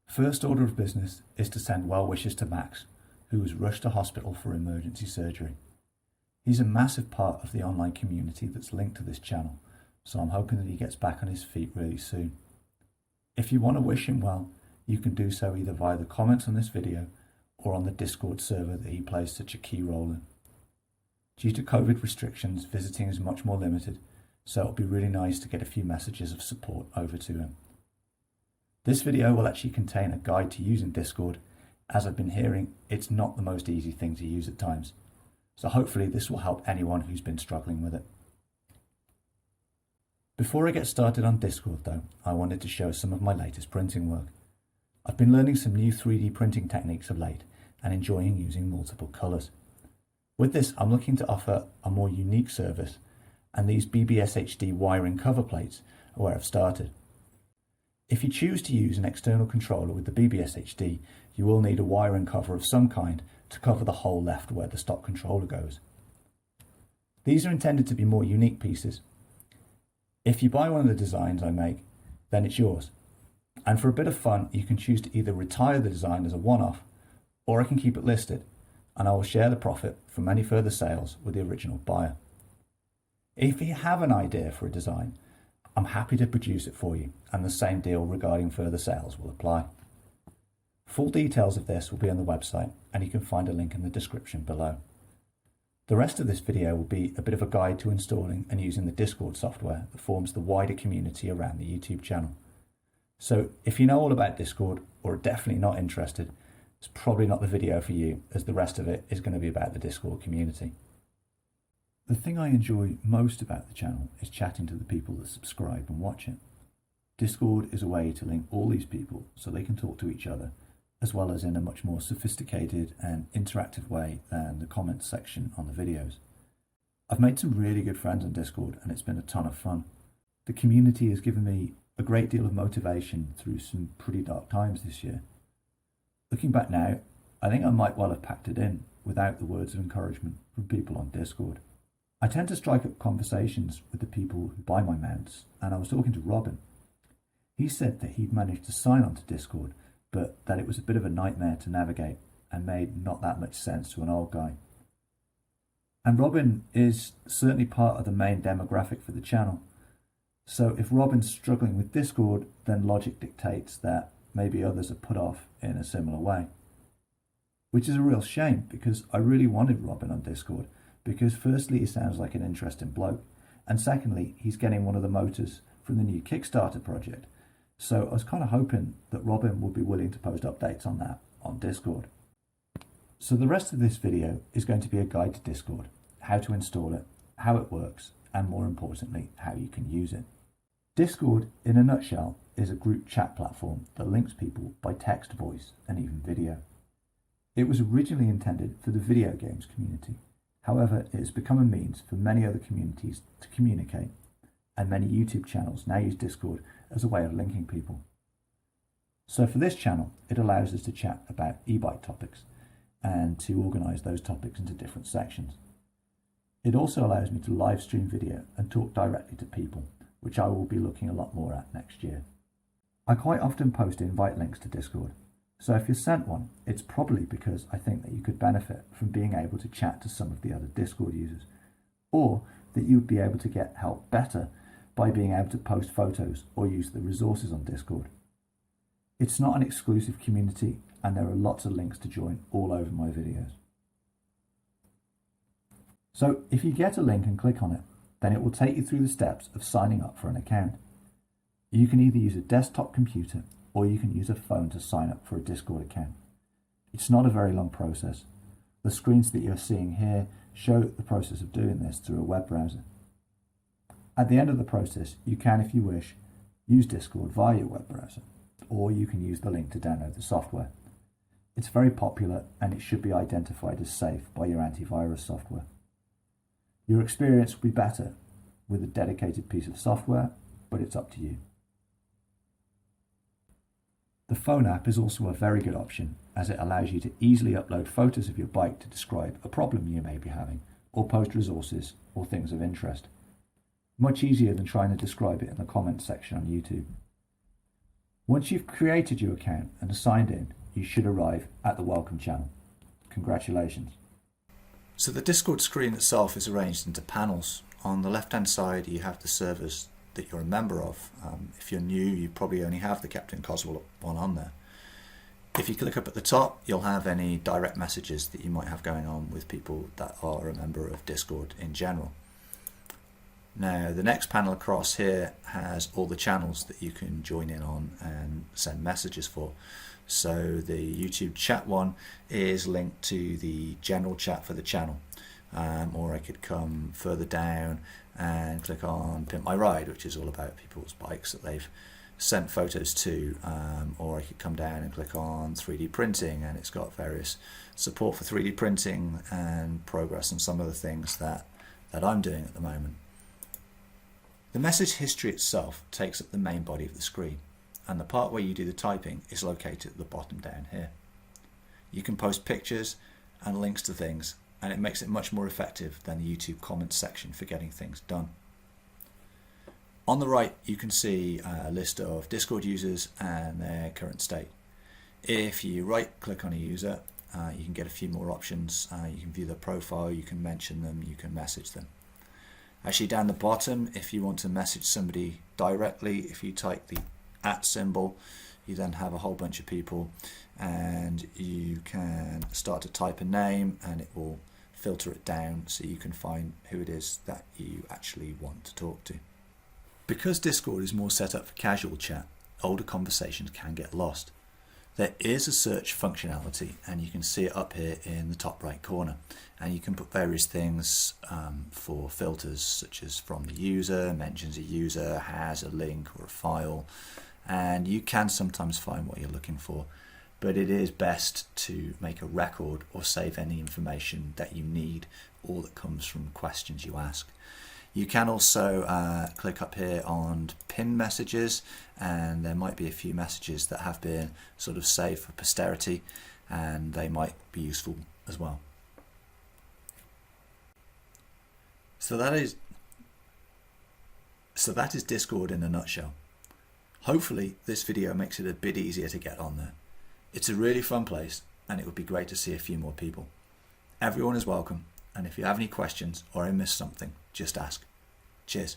First order of business is to send well wishes to Max, who was rushed to hospital for emergency surgery. He's a massive part of the online community that's linked to this channel, so I'm hoping that he gets back on his feet really soon. If you want to wish him well, you can do so either via the comments on this video or on the Discord server that he plays such a key role in. Due to COVID restrictions, visiting is much more limited, so it'll be really nice to get a few messages of support over to him. This video will actually contain a guide to using Discord. As I've been hearing, it's not the most easy thing to use at times, so hopefully this will help anyone who's been struggling with it. Before I get started on Discord though, I wanted to show some of my latest printing work. I've been learning some new 3D printing techniques of late and enjoying using multiple colours. With this, I'm looking to offer a more unique service, and these BBSHD wiring cover plates are where I've started. If you choose to use an external controller with the BBSHD, you will need a wiring cover of some kind to cover the hole left where the stock controller goes. These are intended to be more unique pieces. If you buy one of the designs I make, then it's yours. And for a bit of fun, you can choose to either retire the design as a one-off, or I can keep it listed, and I will share the profit from any further sales with the original buyer. If you have an idea for a design, I'm happy to produce it for you, and the same deal regarding further sales will apply. Full details of this will be on the website, and you can find a link in the description below. The rest of this video will be a bit of a guide to installing and using the Discord software that forms the wider community around the YouTube channel. So if you know all about Discord or are definitely not interested, it's probably not the video for you, as the rest of it is going to be about the Discord community. The thing I enjoy most about the channel is chatting to the people that subscribe and watch it. Discord is a way to link all these people so they can talk to each other, as well as in a much more sophisticated and interactive way than the comments section on the videos. I've made some really good friends on Discord and it's been a ton of fun. The community has given me a great deal of motivation through some pretty dark times this year. Looking back now, I think I might well have packed it in without the words of encouragement from people on Discord. I tend to strike up conversations with the people who buy my mounts, and I was talking to Robin. He said that he'd managed to sign on to Discord, but that it was a bit of a nightmare to navigate and made not that much sense to an old guy. And Robin is certainly part of the main demographic for the channel. So if Robin's struggling with Discord, then logic dictates that maybe others are put off in a similar way. Which is a real shame, because I really wanted Robin on Discord, because firstly he sounds like an interesting bloke, and secondly he's getting one of the motors from the new Kickstarter project. So I was kind of hoping that Robin would be willing to post updates on that on Discord. So the rest of this video is going to be a guide to Discord, how to install it, how it works, and more importantly, how you can use it. Discord, in a nutshell, is a group chat platform that links people by text, voice, and even video. It was originally intended for the video games community. However, it has become a means for many other communities to communicate, and many YouTube channels now use Discord as a way of linking people. So for this channel, it allows us to chat about e-bike topics and to organise those topics into different sections. It also allows me to live stream video and talk directly to people, which I will be looking a lot more at next year. I quite often post invite links to Discord, so if you're sent one, it's probably because I think that you could benefit from being able to chat to some of the other Discord users, or that you'd be able to get help better by being able to post photos or use the resources on Discord. It's not an exclusive community, and there are lots of links to join all over my videos. So if you get a link and click on it, then it will take you through the steps of signing up for an account. You can either use a desktop computer or you can use a phone to sign up for a Discord account. It's not a very long process. The screens that you're seeing here show the process of doing this through a web browser. At the end of the process, you can, if you wish, use Discord via your web browser, or you can use the link to download the software. It's very popular and it should be identified as safe by your antivirus software. Your experience will be better with a dedicated piece of software, but it's up to you. The phone app is also a very good option, as it allows you to easily upload photos of your bike to describe a problem you may be having, or post resources or things of interest. Much easier than trying to describe it in the comments section on YouTube. Once you've created your account and signed in, you should arrive at the welcome channel. Congratulations. So the Discord screen itself is arranged into panels. On the left hand side you have the servers that you're a member of. If you're new, you probably only have the Captain Coswell one on there. If you click up at the top, you'll have any direct messages that you might have going on with people that are a member of Discord in general. Now the next panel across here has all the channels that you can join in on and send messages for. So the YouTube chat one is linked to the general chat for the channel, or I could come further down and click on Pimp My Ride, which is all about people's bikes that they've sent photos to, or I could come down and click on 3D printing, and it's got various support for 3D printing and progress on some of the things that I'm doing at the moment. The message history itself takes up the main body of the screen, and the part where you do the typing is located at the bottom down here. You can post pictures and links to things, and it makes it much more effective than the YouTube comments section for getting things done. On the right you can see a list of Discord users and their current state. If you right click on a user, you can get a few more options. You can view their profile, you can mention them, you can message them. Actually down the bottom, if you want to message somebody directly, if you type the @ symbol, you then have a whole bunch of people, and you can start to type a name and it will filter it down so you can find who it is that you actually want to talk to. Because Discord is more set up for casual chat, older conversations can get lost. There is a search functionality, and you can see it up here in the top right corner, and you can put various things for filters, such as from the user, mentions a user, has a link or a file, and you can sometimes find what you're looking for, but it is best to make a record or save any information that you need or that comes from questions you ask. You can also click up here on pin messages, and there might be a few messages that have been sort of saved for posterity, and they might be useful as well. So that is Discord in a nutshell. Hopefully this video makes it a bit easier to get on there. It's a really fun place, and it would be great to see a few more people. Everyone is welcome, and if you have any questions or I missed something, just ask. Cheers.